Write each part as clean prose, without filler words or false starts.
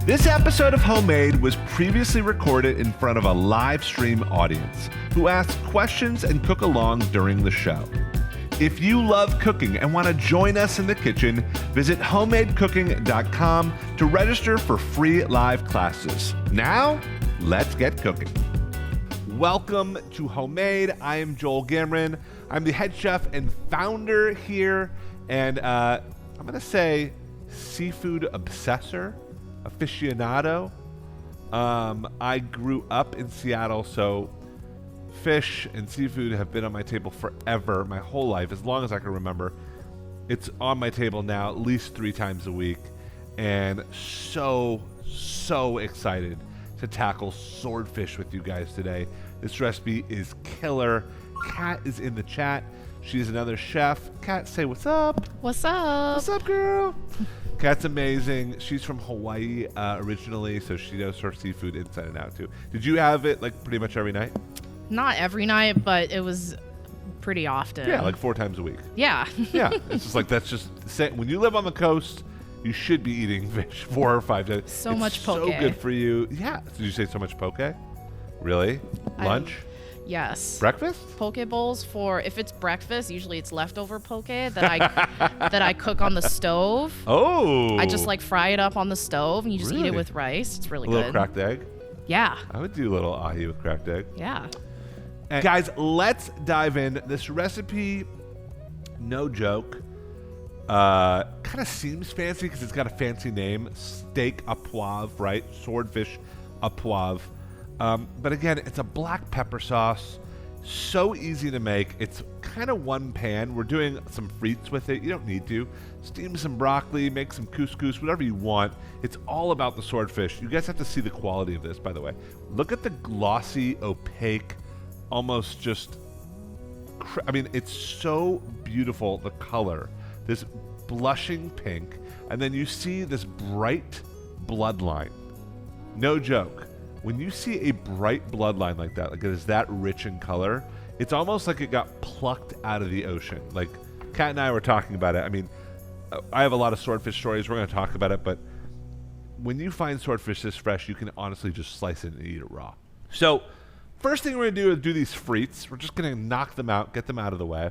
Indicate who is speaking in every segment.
Speaker 1: This episode of Homemade was previously recorded in front of a live stream audience who asked questions and cook along during the show. If you love cooking and want to join us in the kitchen, visit homemadecooking.com to register for free live classes. Now, let's get cooking. Welcome to Homemade. I am Joel Gamoran. I'm the head chef and founder here, and I'm going to say seafood obsessor, aficionado. I grew up in Seattle, so fish and seafood have been on my table forever, my whole life, as long as I can remember. It's on my table now at least 3 times a week, and so excited to tackle swordfish with you guys today. This recipe is killer. Kat is in the chat. She's another chef. Kat, say what's up.
Speaker 2: What's up?
Speaker 1: What's up, girl? Kat's amazing. She's from Hawaii originally, so she knows her seafood inside and out too. Did you have it like pretty much every night?
Speaker 2: Not every night, but it was pretty often.
Speaker 1: Yeah, like 4 times a week.
Speaker 2: Yeah.
Speaker 1: Yeah, it's just like that's just when you live on the coast, you should be eating fish 4 or 5 days.
Speaker 2: So much poke.
Speaker 1: So good for you. Yeah. Did you say so much poke? Really? Lunch?
Speaker 2: Yes.
Speaker 1: Breakfast?
Speaker 2: Poke bowls for if it's breakfast. Usually it's leftover poke that I cook on the stove.
Speaker 1: Oh.
Speaker 2: I just like fry it up on the stove and you just eat
Speaker 1: Really?
Speaker 2: it with rice. It's really
Speaker 1: A
Speaker 2: good.
Speaker 1: little cracked egg?
Speaker 2: Yeah.
Speaker 1: I would do a little ahi with cracked egg.
Speaker 2: Yeah.
Speaker 1: And guys, let's dive in. This recipe, no joke, kind of seems fancy because it's got a fancy name, steak au poivre, right? Swordfish au poivre. But again, it's a black pepper sauce, so easy to make. It's kind of one pan. We're doing some frites with it. You don't need to. Steam some broccoli, make some couscous, whatever you want. It's all about the swordfish. You guys have to see the quality of this, by the way. Look at the glossy, opaque, almost just, I mean, it's so beautiful, the color, this blushing pink, and then you see this bright bloodline. No joke. When you see a bright bloodline like that, like it is that rich in color, it's almost like it got plucked out of the ocean. Like Kat and I were talking about it. I mean, I have a lot of swordfish stories. We're going to talk about it, but when you find swordfish this fresh, you can honestly just slice it and eat it raw. So first thing we're going to do is do these frites. We're just going to knock them out, get them out of the way.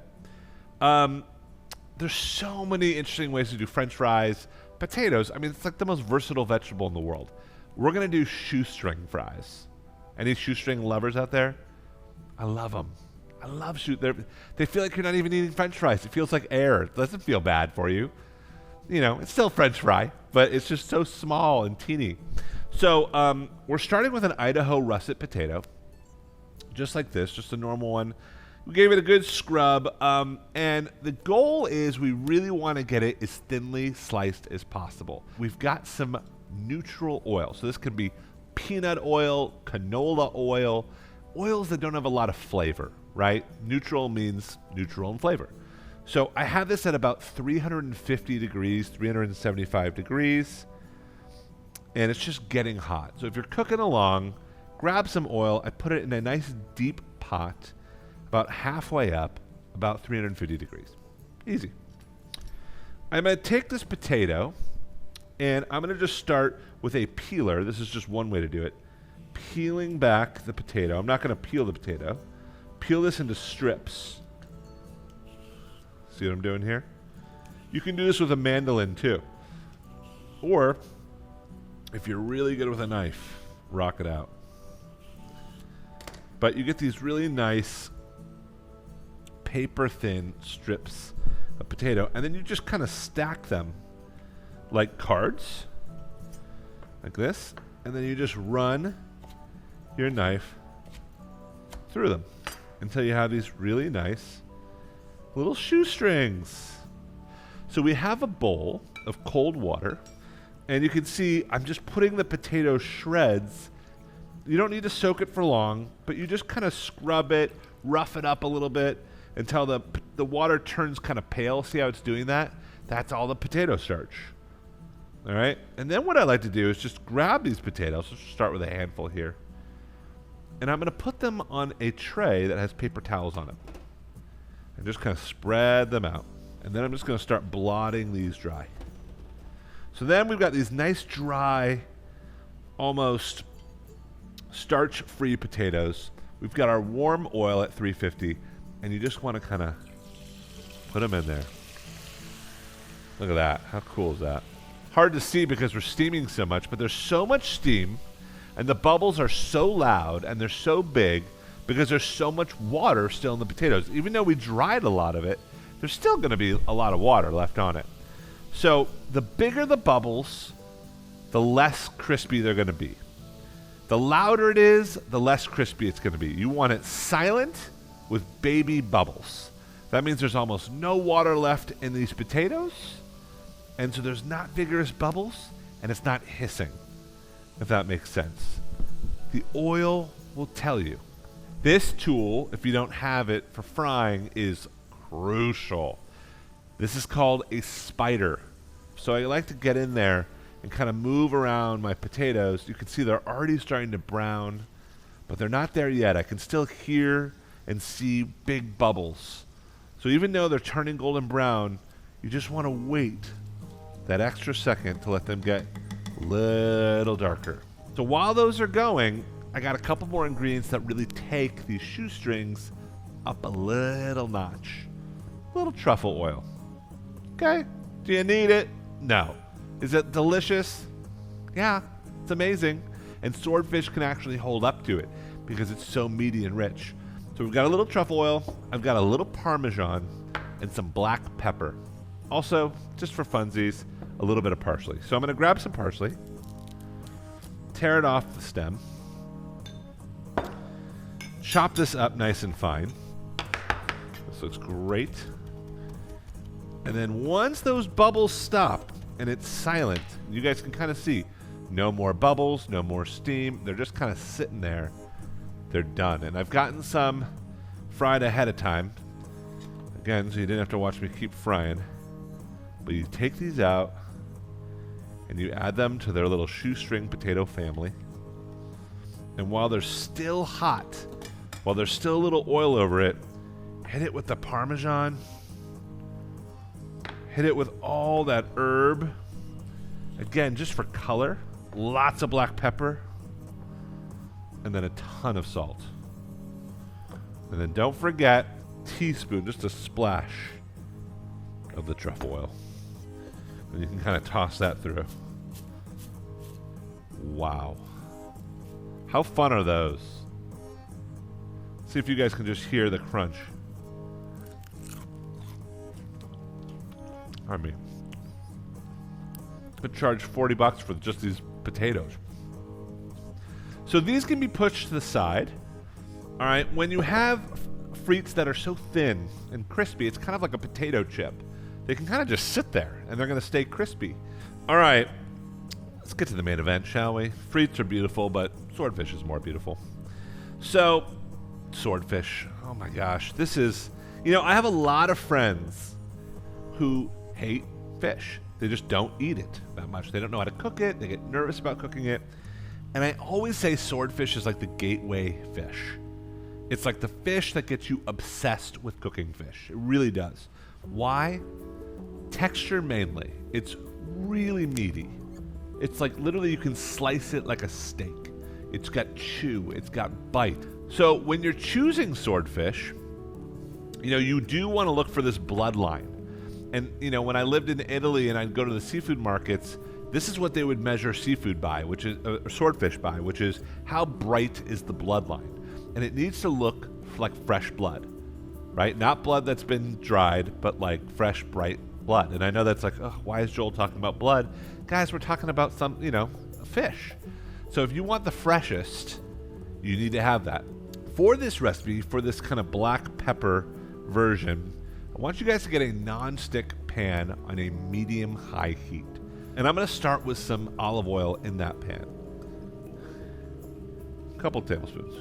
Speaker 1: There's so many interesting ways to do French fries, potatoes. I mean, it's like the most versatile vegetable in the world. We're going to do shoestring fries. Any shoestring lovers out there? I love them. I love they feel like you're not even eating French fries. It feels like air. It doesn't feel bad for you. You know, it's still French fry, but it's just so small and teeny. So we're starting with an Idaho russet potato, just like this, just a normal one. We gave it a good scrub, and the goal is we really want to get it as thinly sliced as possible. We've got some neutral oil, so this could be peanut oil, canola oil, oils that don't have a lot of flavor, right? Neutral means neutral in flavor. So I have this at about 350 degrees, 375 degrees, and it's just getting hot. So if you're cooking along, grab some oil. I put it in a nice deep pot, about halfway up, about 350 degrees. Easy. I'm going to take this potato, and I'm going to just start with a peeler. This is just one way to do it. Peeling back the potato. I'm not going to peel the potato. Peel this into strips. See what I'm doing here? You can do this with a mandolin too. Or, if you're really good with a knife, rock it out. But you get these really nice paper-thin strips of potato, and then you just kind of stack them like cards, like this, and then you just run your knife through them until you have these really nice little shoestrings. So we have a bowl of cold water, and you can see I'm just putting the potato shreds. You don't need to soak it for long, but you just kind of scrub it, rough it up a little bit until the water turns kind of pale. See how it's doing that? That's all the potato starch. All right, and then what I like to do is just grab these potatoes. Let's start with a handful here. And I'm going to put them on a tray that has paper towels on it. And just kind of spread them out. And then I'm just going to start blotting these dry. So then we've got these nice dry almost starch-free potatoes. We've got our warm oil at 350, and you just want to kind of put them in there. Look at that. How cool is that? Hard to see because we're steaming so much, but there's so much steam, and the bubbles are so loud, and they're so big because there's so much water still in the potatoes. Even though we dried a lot of it, there's still going to be a lot of water left on it. So the bigger the bubbles, the less crispy they're going to be. The louder it is, the less crispy it's going to be. You want it silent with baby bubbles. That means there's almost no water left in these potatoes, and so there's not vigorous bubbles, and it's not hissing, if that makes sense. The oil will tell you. This tool, if you don't have it for frying, is crucial. This is called a spider. So I like to get in there and kind of move around my potatoes. You can see they're already starting to brown, but they're not there yet. I can still hear and see big bubbles. So even though they're turning golden brown, you just want to wait that extra second to let them get a little darker. So while those are going, I got a couple more ingredients that really take these shoestrings up a little notch. A little truffle oil. Okay, do you need it? No. Is it delicious? Yeah, it's amazing. And swordfish can actually hold up to it because it's so meaty and rich. So we've got a little truffle oil, I've got a little Parmesan, and some black pepper. Also, just for funsies, a little bit of parsley. So I'm going to grab some parsley, tear it off the stem, chop this up nice and fine. This looks great. And then once those bubbles stop and it's silent, you guys can kind of see no more bubbles, no more steam. They're just kind of sitting there. They're done. And I've gotten some fried ahead of time. Again, so you didn't have to watch me keep frying. But you take these out and you add them to their little shoestring potato family. And while they're still hot, while there's still a little oil over it, hit it with the Parmesan. Hit it with all that herb. Again, just for color. Lots of black pepper. And then a ton of salt. And then don't forget, teaspoon, just a splash of the truffle oil. And you can kind of toss that through. Wow. How fun are those? See if you guys can just hear the crunch. I mean, could charge $40 for just these potatoes. So these can be pushed to the side. All right, when you have frites that are so thin and crispy, it's kind of like a potato chip. They can kind of just sit there, and they're going to stay crispy. All right, let's get to the main event, shall we? Frites are beautiful, but swordfish is more beautiful. So, swordfish, oh my gosh. This is, I have a lot of friends who hate fish. They just don't eat it that much. They don't know how to cook it. They get nervous about cooking it. And I always say swordfish is like the gateway fish. It's like the fish that gets you obsessed with cooking fish. It really does. Why? Texture mainly. It's really meaty. It's like literally you can slice it like a steak. It's got chew. It's got bite. So when you're choosing swordfish, you do want to look for this bloodline. And, when I lived in Italy and I'd go to the seafood markets, this is what they would measure seafood by, which is swordfish by, which is how bright is the bloodline. And it needs to look like fresh blood, right? Not blood that's been dried, but like fresh, bright blood. And I know that's like, oh, why is Joel talking about blood? Guys, we're talking about some, fish. So if you want the freshest, you need to have that. For this recipe, for this kind of black pepper version, I want you guys to get a non-stick pan on a medium-high heat. And I'm going to start with some olive oil in that pan. A couple tablespoons.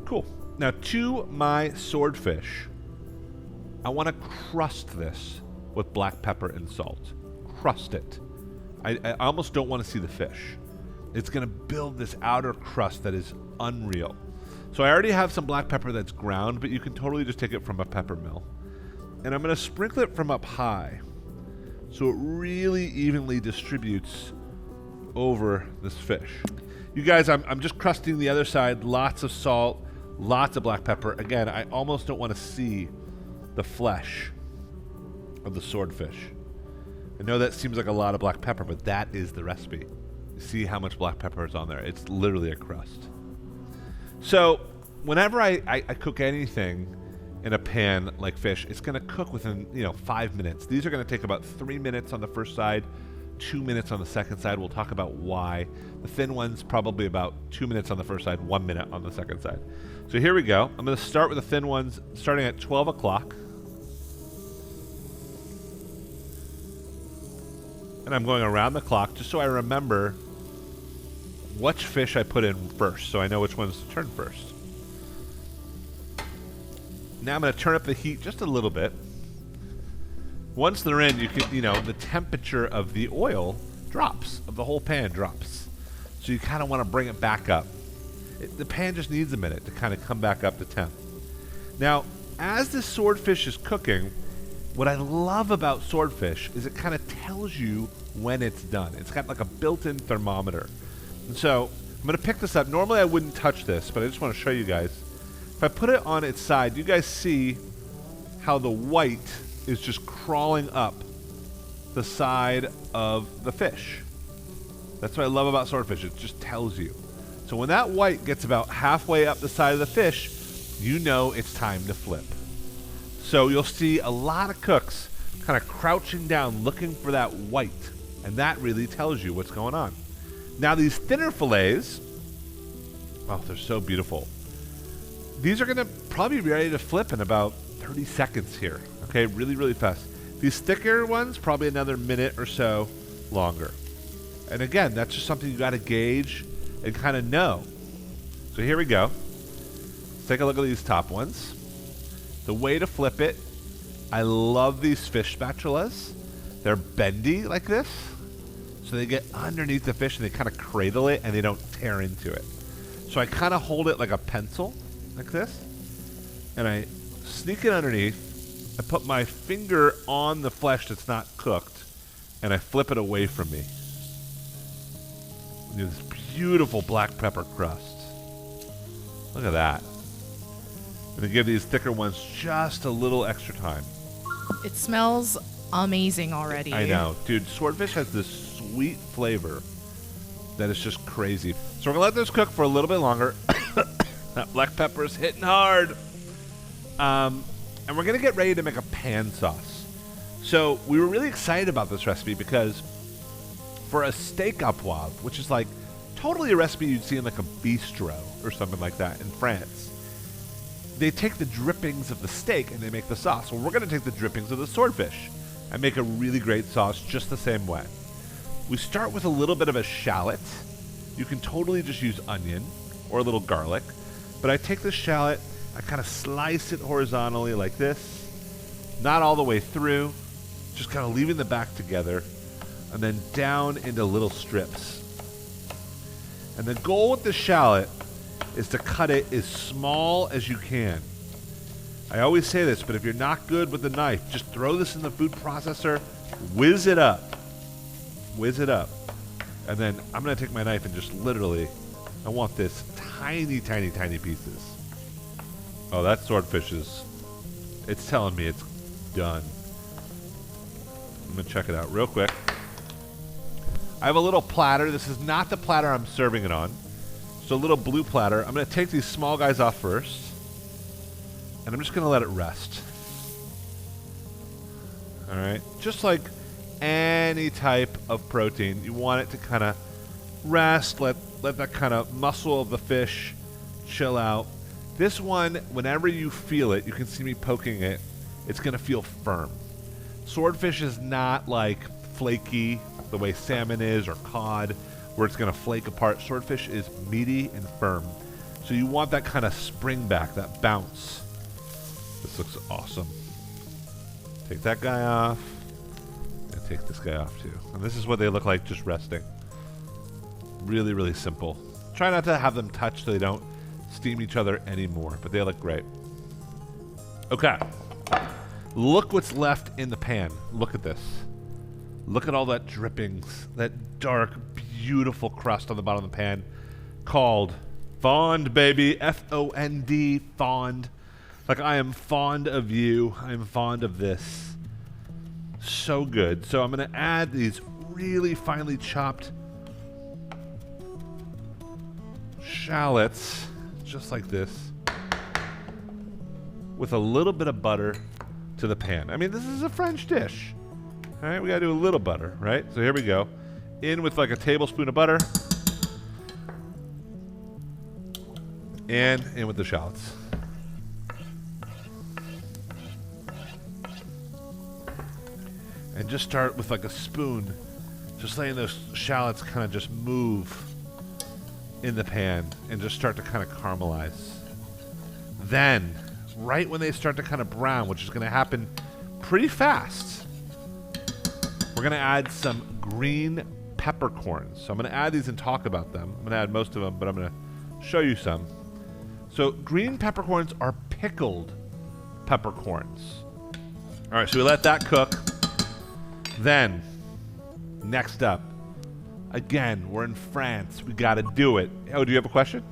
Speaker 1: Cool. Now to my swordfish, I want to crust this with black pepper and salt. Crust it. I almost don't want to see the fish. It's going to build this outer crust that is unreal. So I already have some black pepper that's ground, but you can totally just take it from a pepper mill. And I'm going to sprinkle it from up high so it really evenly distributes over this fish. You guys, I'm just crusting the other side. Lots of salt, lots of black pepper. Again, I almost don't want to see the flesh of the swordfish. I know that seems like a lot of black pepper, but that is the recipe. You see how much black pepper is on there. It's literally a crust. So whenever I cook anything in a pan like fish, it's going to cook within 5 minutes. These are going to take about 3 minutes on the first side, 2 minutes on the second side. We'll talk about why. The thin ones probably about 2 minutes on the first side, 1 minute on the second side. So here we go. I'm going to start with the thin ones starting at 12 o'clock. And I'm going around the clock just so I remember which fish I put in first, so I know which ones to turn first. Now I'm going to turn up the heat just a little bit. Once they're in, you can, the temperature of the oil drops, of the whole pan drops. So you kind of want to bring it back up. The pan just needs a minute to kind of come back up to temp. Now, as this swordfish is cooking, what I love about swordfish is it kind of tells you when it's done. It's got like a built-in thermometer. And so I'm going to pick this up. Normally I wouldn't touch this, but I just want to show you guys. If I put it on its side, you guys see how the white is just crawling up the side of the fish. That's what I love about swordfish. It just tells you. So when that white gets about halfway up the side of the fish, you know it's time to flip. So you'll see a lot of cooks kind of crouching down looking for that white, and that really tells you what's going on. Now these thinner fillets, oh, they're so beautiful. These are going to probably be ready to flip in about 30 seconds here. Okay, really, really fast. These thicker ones, probably another minute or so longer. And again, that's just something you got to gauge and kind of know. So here we go. Let's take a look at these top ones. The way to flip it, I love these fish spatulas. They're bendy like this, so they get underneath the fish and they kind of cradle it and they don't tear into it. So I kind of hold it like a pencil, like this, and I sneak it underneath. I put my finger on the flesh that's not cooked, and I flip it away from me. And this beautiful black pepper crust. Look at that. I'm going to give these thicker ones just a little extra time.
Speaker 2: It smells amazing already.
Speaker 1: I know. Dude, swordfish has this sweet flavor that is just crazy. So we're going to let this cook for a little bit longer. That black pepper is hitting hard. And we're going to get ready to make a pan sauce. So we were really excited about this recipe because for a steak au poivre, which is like totally a recipe you'd see in like a bistro or something like that in France, they take the drippings of the steak and they make the sauce. Well, we're going to take the drippings of the swordfish and make a really great sauce just the same way. We start with a little bit of a shallot. You can totally just use onion or a little garlic. But I take the shallot, I kind of slice it horizontally like this. Not all the way through, just kind of leaving the back together. And then down into little strips. And the goal with the shallot is to cut it as small as you can. I always say this, but if you're not good with the knife, just throw this in the food processor, whiz it up. Whiz it up. And then I'm going to take my knife and just literally, I want this tiny, tiny, tiny pieces. Oh, that swordfish is, it's telling me it's done. I'm going to check it out real quick. I have a little platter. This is not the platter I'm serving it on. So a little blue platter. I'm going to take these small guys off first. And I'm just going to let it rest. All right. Just like any type of protein, you want it to kind of rest, let that kind of muscle of the fish chill out. This one, whenever you feel it, you can see me poking it, it's going to feel firm. Swordfish is not like flaky the way salmon is or cod, where it's going to flake apart. Swordfish is meaty and firm. So you want that kind of spring back, that bounce. This looks awesome. Take that guy off. And take this guy off too. And this is what they look like just resting. Really, really simple. Try not to have them touch so they don't steam each other anymore, but they look great. Okay. Look what's left in the pan. Look at this. Look at all that drippings, that dark, beautiful crust on the bottom of the pan called fond, baby. F-O-N-D, fond. Like, I am fond of you. I am fond of this. So good. So I'm going to add these really finely chopped shallots, just like this, with a little bit of butter to the pan. I mean, this is a French dish. All right, we got to do a little butter, right? So here we go. In with like a tablespoon of butter. And in with the shallots. And just start with like a spoon, just letting those shallots kind of just move in the pan and just start to kind of caramelize. Then, right when they start to kind of brown, which is going to happen pretty fast, we're going to add some green peppercorns. So I'm going to add these and talk about them. I'm going to add most of them, but I'm going to show you some. So green peppercorns are pickled peppercorns. All right, so we let that cook. Then, next up, again, we're in France. We got to do it. Oh, do you have a question?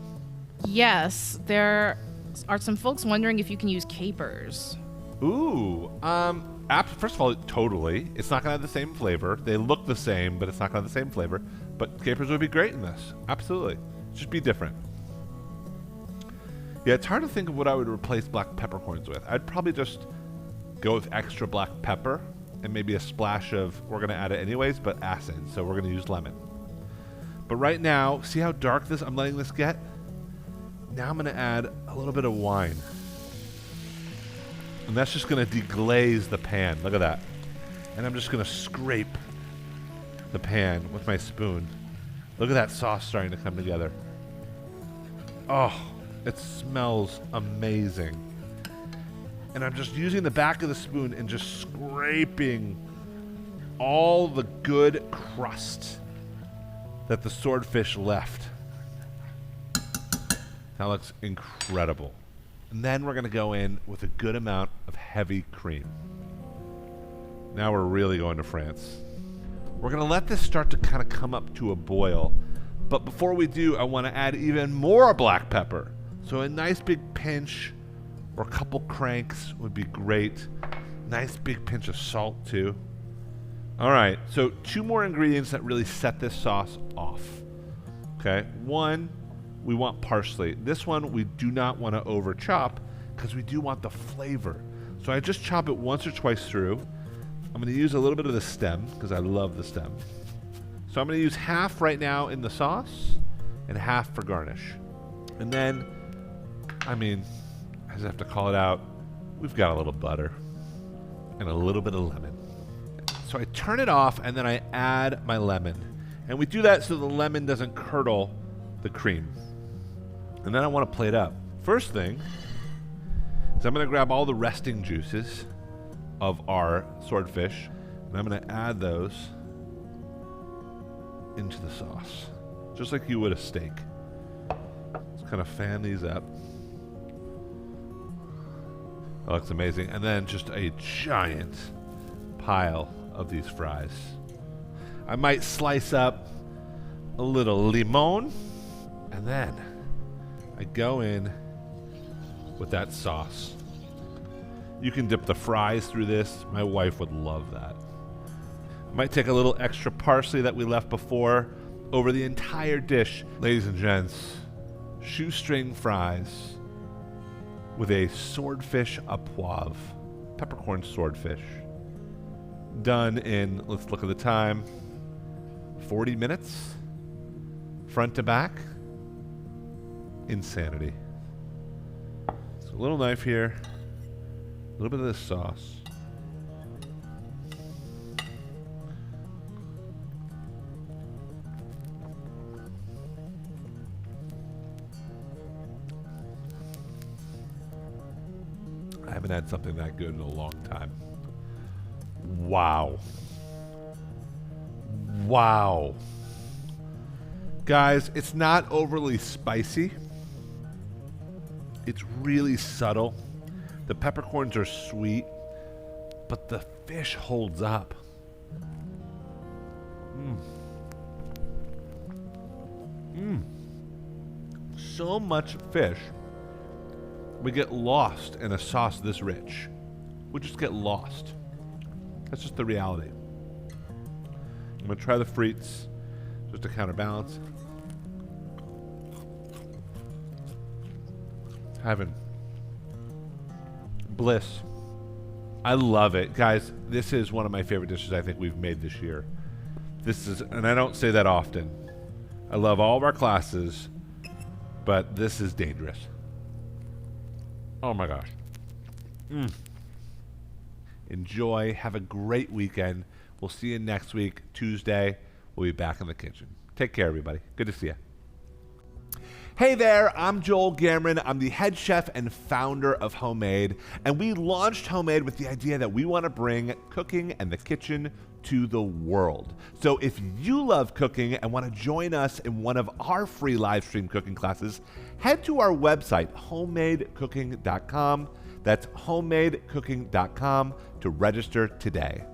Speaker 2: Yes, there are some folks wondering if you can use capers.
Speaker 1: Ooh, first of all, totally. It's not going to have the same flavor. They look the same, but it's not going to have the same flavor. But capers would be great in this. Absolutely. Just be different. Yeah, it's hard to think of what I would replace black peppercorns with. I'd probably just go with extra black pepper and maybe a splash of, we're going to add it anyways, but acid. So we're going to use lemon. But right now, see how dark I'm letting this get? Now I'm going to add a little bit of wine. And that's just going to deglaze the pan. Look at that. And I'm just going to scrape the pan with my spoon. Look at that sauce starting to come together. Oh, it smells amazing. And I'm just using the back of the spoon and just scraping all the good crust that the swordfish left. That looks incredible. And then we're going to go in with a good amount of heavy cream. Now we're really going to France. We're going to let this start to kind of come up to a boil. But before we do, I want to add even more black pepper. So a nice big pinch or a couple cranks would be great. Nice big pinch of salt too. All right, so 2 more ingredients that really set this sauce off. Okay, one, we want parsley. This one we do not want to over chop because we do want the flavor. So I just chop it once or twice through. I'm going to use a little bit of the stem because I love the stem. So I'm going to use half right now in the sauce and half for garnish. And then, I mean, I just have to call it out. We've got a little butter and a little bit of lemon. So I turn it off and then I add my lemon. And we do that so the lemon doesn't curdle the cream. And then I want to plate up. First thing is I'm going to grab all the resting juices of our swordfish and I'm going to add those into the sauce, just like you would a steak. Just kind of fan these up. That looks amazing. And then just a giant pile of these fries. I might slice up a little limon, and then I go in with that sauce. You can dip the fries through this. My wife would love that. I might take a little extra parsley that we left before over the entire dish. Ladies and gents, shoestring fries with a swordfish au poivre, peppercorn swordfish. Done in, let's look at the time, 40 minutes, front to back. Insanity. So a little knife here, a little bit of this sauce. I haven't had something that good in a long time. Wow. Wow. Guys, it's not overly spicy. It's really subtle. The peppercorns are sweet, but the fish holds up. so much fish, we get lost in a sauce this rich. We just get lost. That's just the reality. I'm going to try the frites just to counterbalance. Heaven. Bliss. I love it. Guys, this is one of my favorite dishes I think we've made this year. This is, and I don't say that often. I love all of our classes, but this is dangerous. Oh my gosh. Enjoy. Have a great weekend. We'll see you next week, Tuesday. We'll be back in the kitchen. Take care, everybody. Good to see you. Hey there, I'm Joel Gamoran. I'm the head chef and founder of Homemade, and we launched Homemade with the idea that we want to bring cooking and the kitchen to the world. So if you love cooking and want to join us in one of our free live stream cooking classes, head to our website, homemadecooking.com. That's homemadecooking.com to register today.